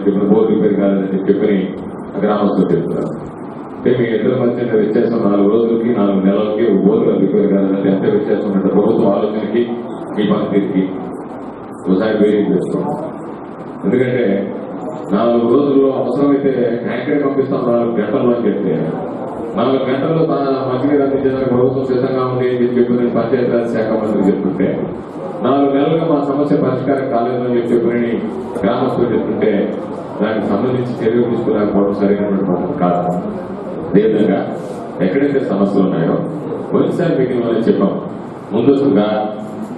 కాలేదని చెప్పి bore repair కాలేదని చెప్పి గ్రామస్తులు చెప్తున్నారు. అంటే మీ ఇద్దరి మధ్య వ్యత్యాసం 4 రోజులకి 4 నెలలకి బోర్గా రిపేర్ కాలేదంటే ఎంత వ్యత్యాసం ఉందంటే ప్రభుత్వ ఆలోచనకి మీ పనితీరుకి ఒకసారి వేరీ చేసుకోండి. ఎందుకంటే 4 రోజుల్లో అవసరమైతే ట్యాంకర్ పంపిస్తాం 4 గంటల్లో అని చెప్తే 4 గంటల్లో మంచినీరు అందించడానికి ప్రభుత్వం సిద్ధంగా ఉంది అని చెప్పి నేను పంచాయతీరాజ్ శాఖ మంత్రి చెప్తుంటే 4 నెలలుగా మా సమస్య పరిష్కారం కాలేదని చెప్పి గ్రామస్తులు చెప్తుంటే దానికి సంబంధించి చర్యలు తీసుకురాకపోవడం సరైనటువంటి పద్ధతి కాదు. అదేవిధంగా ఎక్కడైతే సమస్యలు ఉన్నాయో పోయినసారి మీటింగ్ లోనే చెప్పాం, ముందస్తుగా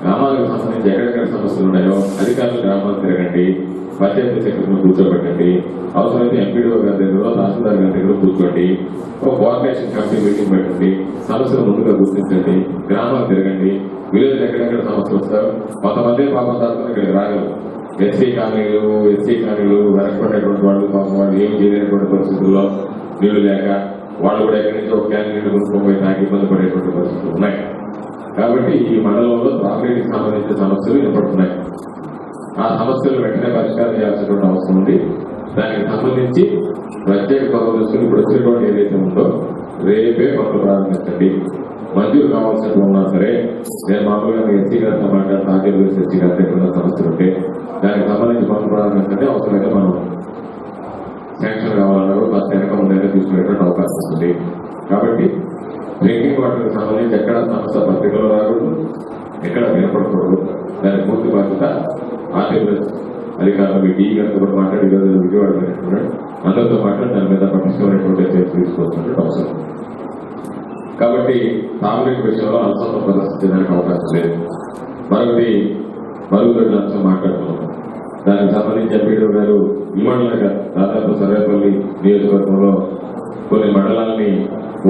గ్రామాలకు సంబంధించి ఎక్కడెక్కడ సమస్యలు ఉన్నాయో అధికారులు గ్రామాలు తిరగండి, పంచాయతీ సెక్రటరీని కూర్చోబెట్టండి, అవసరమైతే ఎంపీడీఓ గారి దగ్గర తహసీల్దార్ గారి దగ్గర కూర్చోండి, ఒక కోఆర్డినేషన్ కమిటీ మీటింగ్ పెట్టండి, సమస్యలు ముందుగా గుర్తించండి, గ్రామాలు తిరగండి, విలేజ్ ఎక్కడెక్కడ సమస్యలు వస్తారు. కొంతమంది పాపం తరఫున ఇక్కడికి రాగలరు. ఎస్సీ కాలనీలు వెనకబడినటువంటి వాళ్ళు పాపం వాళ్ళు ఏమి చేయలేనటువంటి పరిస్థితుల్లో నీళ్లు లేక వాళ్ళు కూడా ఎక్కడి నుంచి ఒక క్యాన్ నీళ్లు కొనుక్కోపోయి తాగి ఇబ్బంది పడేటువంటి పరిస్థితులు ఉన్నాయి. కాబట్టి ఈ మండలంలో త్రాగునీటికి సంబంధించిన సమస్యలు ఏర్పడుతున్నాయి. ఆ సమస్యలు వెంటనే పరిష్కారం చేయాల్సినటువంటి అవసరం ఉంది. దానికి సంబంధించి ప్రత్యేక చొరవ తీసుకుని ఇప్పుడు వచ్చేటువంటి ఏదైతే ఉందో రేపే పనులు ప్రారంభించండి. మంజూరు కావాల్సినట్టు ఉన్నా సరే నేను మామూలుగా ఎస్సీ గారితో మాట్లాడుతూ ఆంధ్రప్రదేశ్ ఎస్సీ గారి ఎక్కడైనా సమస్యలు ఉంటే దానికి సంబంధించి పనులు ప్రారంభించండి. అవసరమైతే మనం శాంక్షన్ కావాలన్నా కాస్త వెనక ముందైతే తీసుకునేటువంటి అవకాశం ఉంది. కాబట్టి డ్రింకింగ్ వాటర్కి సంబంధించి ఎక్కడ సమస్య పత్రికలో రాకూడదు, ఎక్కడ వినపడకూడదు. దాని పూర్తి బాధ్యత ఆంధ్రప్రదేశ్ అధికారులు మీ డీ గారితో కూడా మాట్లాడి ఈరోజు విజయవాడ పెట్టుకున్నాడు, అందరితో మాట్లాడి దాని మీద పట్టించుకునేటువంటి చర్యలు తీసుకోవాల్సినటువంటి అవసరం. కాబట్టి తాగునీటి విషయంలో అలసత్వం ప్రదర్శించడానికి అవకాశం లేదు. మరొకటి మరుగుదొడ్ల అంశం మాట్లాడుతున్నాం. దానికి సంబంధించి ఎంపీడీఓ గారు ఈ మండలంగా దాదాపు సర్వేపల్లి నియోజకవర్గంలో కొన్ని మండలాలని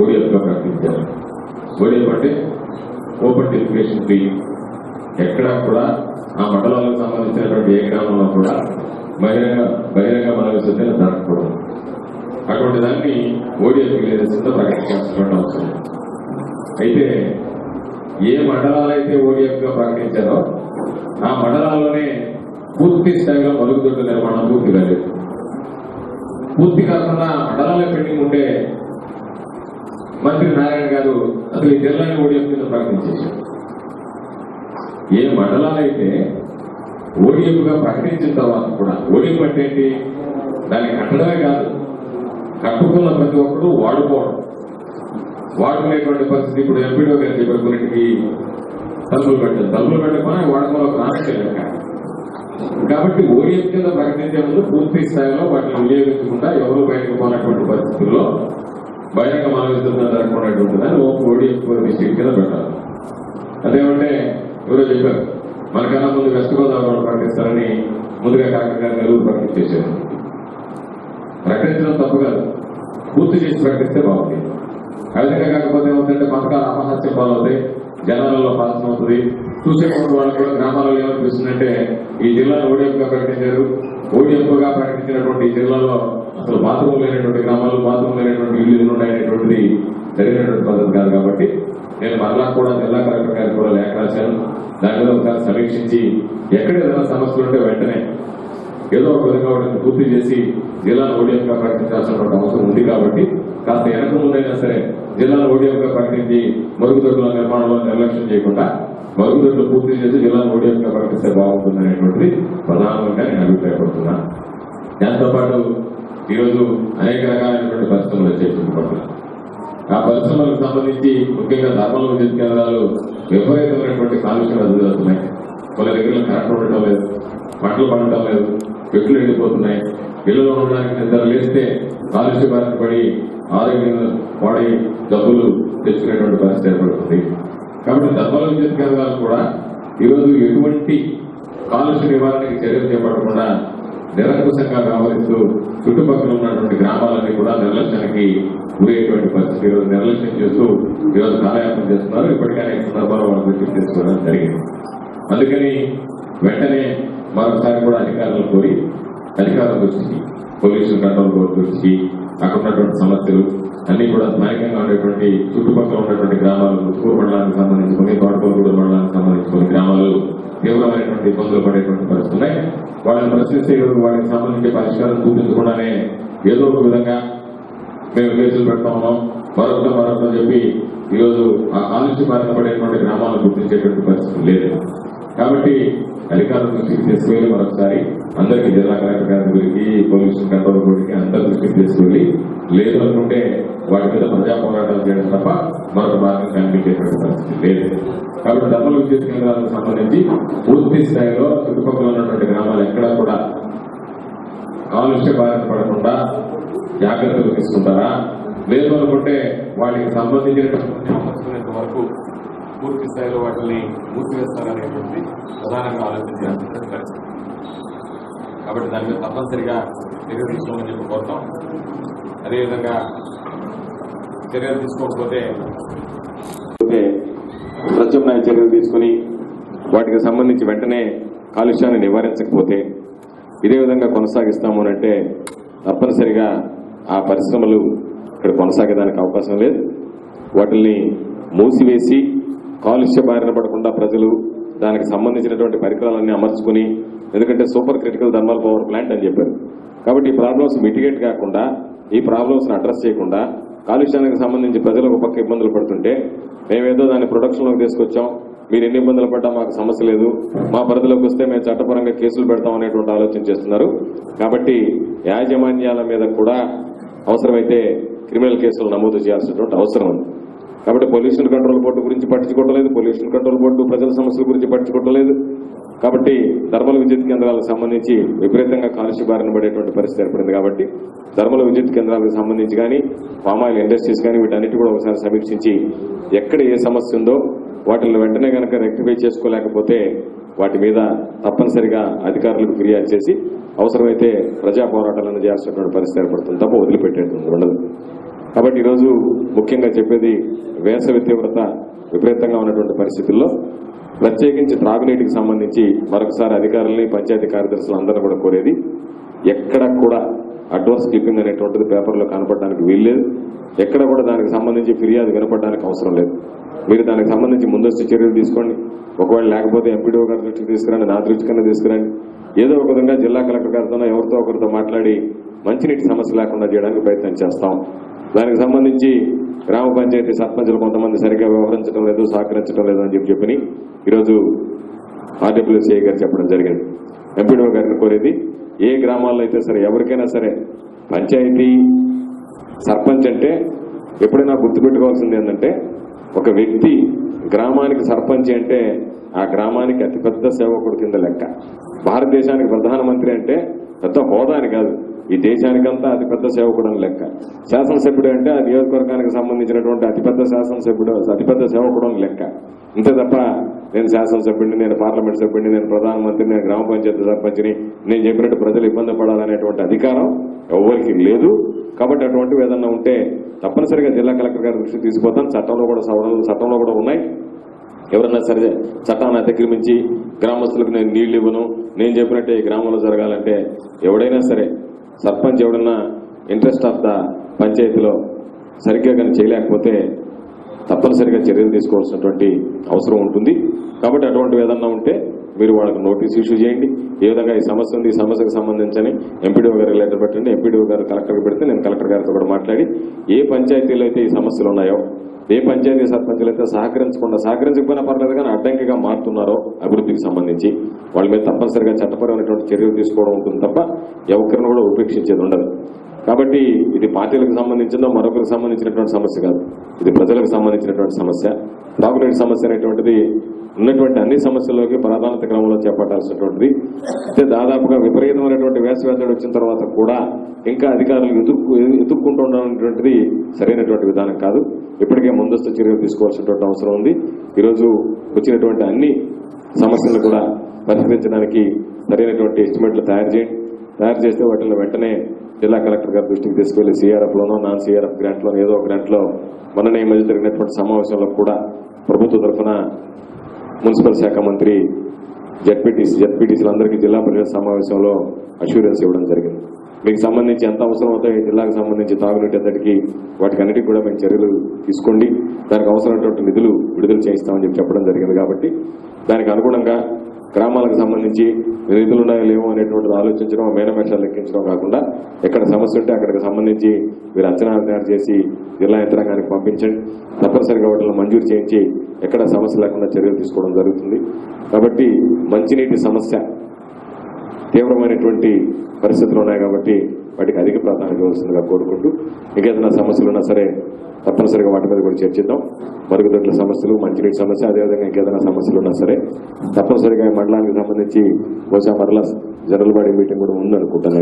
ఓడిఎఫ్ గా ప్రకటించారు. ఓడిఎఫ్ అంటే ఓపెన్ డెఫికేషన్ ఫ్రీ. ఎక్కడా కూడా ఆ మండలాలకు సంబంధించినటువంటి ఏ గ్రామంలో కూడా బహిరంగ మల విసర్జన జరగకూడదు. అటువంటి దాన్ని ఓడిఎఫ్ విలేజెస్ తో ప్రకటించాల్సినటువంటి అవసరం. అయితే ఏ మండలాలైతే ఓడిఎఫ్ గా ప్రకటించారో ఆ మండలాల్లోనే పూర్తి స్థాయిలో మరుగుదొడ్ల నిర్మాణం పూర్తి కాలేదు. పూర్తి కాకుండా మండలాల పెండింగ్ ఉంటే మంత్రి నారాయణ గారు అసలు ఈ జిల్లాని ఓడిఎఫ్ కింద ప్రకటించేశారు. ఏ మండలాలైతే ఓడిఎఫ్ గా ప్రకటించిన తర్వాత కూడా ఓడిఎఫ్ అంటే ఏంటి, దాన్ని కట్టడమే కాదు, కట్టుకున్న ప్రతి ఒక్కరు వాడుకునేటువంటి పరిస్థితి. ఇప్పుడు ఎంపీడీఓ గారు చెప్పారు కొన్నింటికి తలుపులు పెట్టకపోయినా వాడుకోవడానికి రానట్లేదు. కాబట్టి ఓడిఎఫ్ కింద ప్రకటించే ముందు పూర్తి స్థాయిలో వాటిని వినియోగించకుండా ఎవరు బయటకు పోయినటువంటి పరిస్థితుల్లో బహిరంగ మల విసర్జన జరగకున్నటువంటి దాన్ని ఓడిఎఫ్ డిస్ట్రిక్ట్ కింద పెట్టాలి. అదేమంటే ఎవరో చెప్పారు మనకన్నా ముందు వెస్ట్ గోదావరిలో ప్రకటిస్తారని ముందుగా కలెక్టర్ గారు నెల్లూరు ప్రకటించేశారు. ప్రకటించడం తప్పు కాదు, పూర్తి చేసి ప్రకటిస్తే బాగుంది. ఆ విధంగా కాకపోతే ఏమవుతుందంటే పథకాలు అపహాస్యం పాలవుతాయి, జనాలలో పాలన అవుతుంది. చూసేటువంటి వాళ్ళు కూడా గ్రామాలలో ఏమనిపిస్తుందంటే ఈ జిల్లాను ఓడిఎఫ్ గా ప్రకటించారు, ఓడిఎఫ్ గా ప్రకటించినటువంటి ఈ జిల్లాలో అసలు బాత్రూమ్ లేనటువంటి గ్రామాలు, బాత్రూమ్ లేనటువంటి ఇల్లు ఉన్నాయనేటువంటిది జరిగినటువంటి పద్ధతి కాదు. కాబట్టి నేను మరలా కూడా జిల్లా కలెక్టర్ గారికి కూడా లేఖ రాశాను. దాని మీద ఒకసారి సమీక్షించి ఎక్కడ ఏదైనా సమస్యలు ఉంటే వెంటనే ఏదో ఒక విధంగా వాటిని పూర్తి చేసి జిల్లాను ఓడిఎఫ్ గా ప్రకటించాల్సినటువంటి అవసరం ఉంది. కాబట్టి కాస్త వెనక ముందైనా సరే జిల్లాను ఓడిఎఫ్ గా ప్రకటించి మరుగుదొడ్ల నిర్మాణంలో నిర్లక్ష్యం చేయకుండా మరుగుదొడ్లు పూర్తి చేసి జిల్లాను ఓడిఎఫ్ గా ప్రకటిస్తే బాగుంటుంది అనేటువంటిది ప్రధానంగా నేను అభిప్రాయపడుతున్నాను. దాంతో పాటు ఈరోజు అనేక రకాలైనటువంటి పరిశ్రమలు వచ్చాయి చుట్టుపక్కల. ఆ పరిశ్రమలకు సంబంధించి ముఖ్యంగా ధర్మల విద్యుత్ కేంద్రాలు విపరీతమైనటువంటి కాలుష్యాలు జరుగుతున్నాయి. కొన్ని దగ్గర కరెంట్ ఉండటం లేదు, పంటలు పండటం లేదు, చెట్లు ఎండిపోతున్నాయి. ఇళ్లలో ఉండడానికి నిద్ర లేస్తే కాలుష్య బారిన పడి ఆరోగ్యం పాడై జబ్బులు తెచ్చుకునేటువంటి పరిస్థితి ఏర్పడుతుంది. కాబట్టి ధర్మల విద్యుత్ కేంద్రాలు కూడా ఈరోజు ఎటువంటి కాలుష్య నివారణకి చర్యలు చేపట్టకుండా నిరంకుశంగా వ్యవహరిస్తూ చుట్టుపక్కల ఉన్నటువంటి గ్రామాలన్నీ కూడా నిర్లక్ష్యానికి గురయ్యేటువంటి పరిస్థితి. ఈరోజు నిర్లక్ష్యం చేస్తూ ఈరోజు కాలయాపన చేస్తున్నారు. ఇప్పటికైనా ఈ సందర్భంలో వాళ్ళ దృష్టికి తీసుకోవడం జరిగింది. అందుకని వెంటనే మరొకసారి కూడా అధికారుల దృష్టికి, పొల్యూషన్ కంట్రోల్ బోర్డు దృష్టికి, అక్కడ ఉన్నటువంటి సమస్యలు అన్ని కూడా స్థానికంగా ఉండేటువంటి చుట్టుపక్కల ఉన్నటువంటి గ్రామాలు ముత్తుకూరు మండలానికి సంబంధించుకుని తోటపల్లిగూడెం మండలానికి సంబంధించుకుని గ్రామాలు తీవ్రమైనటువంటి ఇబ్బందులు పడేటువంటి పరిస్థితులు ఉన్నాయి. వాళ్ళని ప్రశ్నిస్తే వాటికి సంబంధించి పరిష్కారం చూపించకుండానే ఏదో ఒక విధంగా మేము కేసులు పెడతా ఉన్నాం మరొకటి చెప్పి ఈరోజు ఆ కాలుష్య బారిన పడేటువంటి గ్రామాలను గుర్తించేటువంటి పరిస్థితి లేదు. కాబట్టి అధికారుల దృష్టికి తీసుకువెళ్ళి మరొకసారి అందరికీ జిల్లా కలెక్టర్ గారికి పొల్యూషన్ కంట్రోల్ బోర్డుకి అందరి దృష్టికి తీసుకువెళ్ళి లేదు అనుకుంటే వాటి మీద ప్రజా పోరాటాలు చేయడం తప్ప మరొక మార్గం కనిపించేటువంటి పరిస్థితి లేదు. కాబట్టి ధర్మల విద్యుత్ కేంద్రాలకు సంబంధించి పూర్తి స్థాయిలో చుట్టుపక్కల ఉన్నటువంటి గ్రామాలు ఎక్కడా కూడా కాలుష్య బారిన పడకుండా జాగ్రత్తలు తీసుకుంటారా, లేదు అనుకుంటే వాటికి సంబంధించినటువంటి అమర్చుకునేంత వరకు పూర్తి స్థాయిలో వాటిని మూసివేస్తారనేటువంటి ప్రధానంగా ఆలోచించాల్సిన పరిస్థితి. కాబట్టి దాని మీద తప్పనిసరిగా చర్యలు తీసుకోమని చెప్పి కోరుతాం. అదేవిధంగా చర్యలు తీసుకోకపోతే ప్రత్యామ్నాయ చర్యలు తీసుకుని వాటికి సంబంధించి వెంటనే కాలుష్యాన్ని నివారించకపోతే ఇదే విధంగా కొనసాగిస్తాము అంటే తప్పనిసరిగా ఆ పరిశ్రమలు ఇక్కడ కొనసాగేదానికి అవకాశం లేదు. వాటిని మూసివేసి కాలుష్య బారిన పడకుండా ప్రజలు దానికి సంబంధించినటువంటి పరికరాలన్నీ అమర్చుకుని, ఎందుకంటే super critical thermal power plant అని చెప్పారు. కాబట్టి ఈ ప్రాబ్లమ్స్ మిటిగేట్ కాకుండా, ఈ ప్రాబ్లమ్స్ ని అడ్రస్ చేయకుండా కాలుష్యానికి సంబంధించి ప్రజలు ఒక పక్క ఇబ్బందులు పడుతుంటే మేమేదో దాన్ని ప్రొడక్షన్లోకి తీసుకొచ్చాం, మీరు ఎన్ని ఇబ్బందులు పడ్డా మాకు సమస్య లేదు, మా పరిధిలోకి వస్తే మేము చట్టపరంగా కేసులు పెడతాం అనేటువంటి ఆలోచన చేస్తున్నారు. కాబట్టి యాజమాన్యాల మీద కూడా అవసరమైతే క్రిమినల్ కేసులు నమోదు చేయాల్సినటువంటి అవసరం ఉంది. కాబట్టి పొల్యూషన్ కంట్రోల్ బోర్డు గురించి పట్టించుకోవట్లేదు, పొల్యూషన్ కంట్రోల్ బోర్డు ప్రజల సమస్యల గురించి పట్టించుకోవట్లేదు. కాబట్టి థర్మల్ విద్యుత్ కేంద్రాలకు సంబంధించి విపరీతంగా కాలుష్య బారిన పడేటువంటి పరిస్థితి ఏర్పడింది. కాబట్టి థర్మల్ విద్యుత్ కేంద్రాలకు సంబంధించి కానీ, పామాయిల్ ఇండస్ట్రీస్ కానీ వీటన్నిటి కూడా ఒకసారి సమీక్షించి ఎక్కడ ఏ సమస్య ఉందో వాటిని వెంటనే కనుక రెక్టిఫై చేసుకోలేకపోతే వాటి మీద తప్పనిసరిగా అధికారులకు ఫిర్యాదు చేసి అవసరమైతే ప్రజా పోరాటాలను చేయాల్సినటువంటి పరిస్థితి ఏర్పడుతుంది తప్ప వదిలిపెట్టేటువంటి ఉండదు. కాబట్టి ఈరోజు ముఖ్యంగా చెప్పేది వేసవి తీవ్రత విపరీతంగా ఉన్నటువంటి పరిస్థితుల్లో ప్రత్యేకించి త్రాగునీటికి సంబంధించి మరొకసారి అధికారులని, పంచాయతీ కార్యదర్శులు అందరూ కూడా కోరేది, ఎక్కడ కూడా అడ్వాన్స్ క్లిప్పింగ్ అనేటువంటిది పేపర్లో కనపడడానికి వీల్లేదు. ఎక్కడ కూడా దానికి సంబంధించి ఫిర్యాదు వినపడడానికి అవసరం లేదు. మీరు దానికి సంబంధించి ముందస్తు చర్యలు తీసుకోండి. ఒకవేళ లేకపోతే ఎంపీడీఓ గారి దృష్టికి తీసుకురండి, నా దృష్టికన్నా తీసుకురండి. ఏదో ఒక విధంగా జిల్లా కలెక్టర్ గారితోనో ఎవరితో ఒకరితో మాట్లాడి మంచినీటి సమస్య లేకుండా చేయడానికి ప్రయత్నం చేస్తాం. దానికి సంబంధించి గ్రామ పంచాయతీ సర్పంచులు కొంతమంది సరిగ్గా వ్యవహరించడం లేదు, సహకరించడం లేదు అని చెప్పి ఈరోజు ఆర్డబ్ల్యూసీఐ గారు చెప్పడం జరిగింది. ఎంపీడీఓ గారిని కోరేది, ఏ గ్రామాల్లో అయితే సరే ఎవరికైనా సరే పంచాయతీ సర్పంచ్ అంటే ఎప్పుడైనా గుర్తుపెట్టుకోవాల్సింది ఏంటంటే, ఒక వ్యక్తి గ్రామానికి సర్పంచ్ అంటే ఆ గ్రామానికి అతిపెద్ద సేవకుడు కింద లెక్క. భారతదేశానికి ప్రధానమంత్రి అంటే పెద్ద హోదా అని కాదు, ఈ దేశానికంతా అతిపెద్ద సేవకుడు అని లెక్క. శాసనసభ్యుడు అంటే ఆ నియోజకవర్గానికి సంబంధించినటువంటి అతిపెద్ద శాసనసభ్యుడు, అతిపెద్ద సేవకుడు అని లెక్క. ఇంతే తప్ప నేను శాసనసభ్యుడిని, నేను పార్లమెంట్ సభ్యుడిని, నేను ప్రధానమంత్రిని, నేను గ్రామ పంచాయతీ సర్పంచ్ని, నేను చెప్పినట్టు ప్రజలు ఇబ్బంది పడాలనేటువంటి అధికారం ఎవరికి లేదు. కాబట్టి అటువంటివి ఏదన్నా ఉంటే తప్పనిసరిగా జిల్లా కలెక్టర్ గారి దృష్టికి తీసుకుపోతాం. చట్టంలో కూడా సవరణలు చట్టంలో కూడా ఉన్నాయి. ఎవరన్నా సరే చట్టాన్ని అతిక్రమించి గ్రామస్తులకు నేను నీళ్లు ఇవ్వను, నేను చెప్పినట్టే ఈ గ్రామంలో జరగాలంటే ఎవడైనా సరే సర్పంచ్ ఎవడన్నా ఇంట్రెస్ట్ ఆఫ్ ద పంచాయతీలో సరిగ్గా కానీ చేయలేకపోతే తప్పనిసరిగా చర్యలు తీసుకోవాల్సినటువంటి అవసరం ఉంటుంది. కాబట్టి అటువంటివి ఏదన్నా ఉంటే మీరు వాళ్ళకి నోటీస్ ఇష్యూ చేయండి. ఏ విధంగా ఈ సమస్య ఉంది, ఈ సమస్యకు సంబంధించని ఎంపీడీఓ గారికి లెటర్ పెట్టండి. ఎంపీడీఓ గారు కలెక్టర్కి పెడితే నేను కలెక్టర్ గారితో కూడా మాట్లాడి ఏ పంచాయతీలో అయితే ఈ సమస్యలు ఉన్నాయో, ఏ పంచాయతీ సర్పంచులు అయితే సహకరించకపోయినా పర్లేదు కానీ అడ్డంకిగా మారుతున్నారో అభివృద్ధికి సంబంధించి వాళ్ళ మీద తప్పనిసరిగా చట్టపరమైనటువంటి చర్యలు తీసుకోవడం ఉంటుంది తప్ప ఎవరిని కూడా ఉపేక్షించేది ఉండదు. కాబట్టి ఇది పార్టీలకు సంబంధించిందో మరొకరికి సంబంధించినటువంటి సమస్య కాదు, ఇది ప్రజలకు సంబంధించినటువంటి సమస్య. తాగునీటి సమస్య అనేటువంటిది ఉన్నటువంటి అన్ని సమస్యల్లోకి ప్రాధాన్యత క్రమంలో చేపట్టాల్సినటువంటిది. అయితే దాదాపుగా విపరీతమైనటువంటి వేసవేతడు వచ్చిన తర్వాత కూడా ఇంకా అధికారులు ఎదుక్కుంటూ ఉండేటువంటిది సరైనటువంటి విధానం కాదు. ఇప్పటికే ముందస్తు చర్యలు తీసుకోవాల్సినటువంటి అవసరం ఉంది. ఈరోజు వచ్చినటువంటి అన్ని సమస్యలను కూడా పరిష్కరించడానికి సరైనటువంటి ఎస్టిమేట్లు తయారు చేస్తే వాటిని వెంటనే జిల్లా కలెక్టర్ గారి దృష్టికి తీసుకెళ్లి సిఆర్ఎఫ్ లోనో నాన్ సిఆర్ఎఫ్ గ్రాంట్ లోనో ఏదో ఒక గ్రాంట్ లో మొన్న ఈ మధ్య జరిగినటువంటి సమావేశంలో కూడా ప్రభుత్వ తరఫున మున్సిపల్ శాఖ మంత్రి జెడ్పీటీసీలందరికీ జిల్లా పరిషత్ సమావేశంలో అష్యూరెన్స్ ఇవ్వడం జరిగింది. మీకు సంబంధించి ఎంత అవసరం అవుతాయో ఈ జిల్లాకు సంబంధించి తాగునీటి అందరికీ వాటికి అన్నిటికీ కూడా మేము చర్యలు తీసుకోండి, దానికి అవసరమైనటువంటి నిధులు విడుదల చేయిస్తామని చెప్పడం జరిగింది. కాబట్టి దానికి అనుగుణంగా గ్రామాలకు సంబంధించి నిధులు ఉన్నాయో లేవో అనేటువంటిది ఆలోచించడం, మేనమేషాలు లెక్కించడం కాకుండా ఎక్కడ సమస్య ఉంటే అక్కడికి సంబంధించి మీరు అంచనాలు తయారు చేసి జిల్లా యంత్రాంగానికి పంపించండి. తప్పనిసరిగా వాటిని మంజూరు చేయించి ఎక్కడ సమస్య లేకుండా చర్యలు తీసుకోవడం జరుగుతుంది. కాబట్టి మంచినీటి సమస్య తీవ్రమైనటువంటి పరిస్థితులు ఉన్నాయి కాబట్టి వాటికి అధిక ప్రాధాన్యత ఇవ్వాల్సిందిగా కోరుకుంటూ, ఇంకేదైనా సమస్యలు ఉన్నా సరే తప్పనిసరిగా వాటి మీద కూడా చర్చిద్దాం. మరుగుదొడ్ల సమస్యలు, మంచినీటి సమస్య, అదేవిధంగా ఇంకేదైనా సమస్యలు ఉన్నా సరే తప్పనిసరిగా ఈ మండలానికి సంబంధించి బహుశా మరలా జనరల్ బాడీ మీటింగ్ కూడా ఉందనుకుంటాను.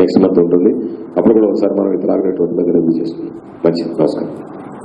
నెక్స్ట్ మంత్ ఉంటుంది. అప్పుడు కూడా ఒకసారి మనం ఇతర రివ్యూ చేసుకుందాం. మంచిది, నమస్కారం.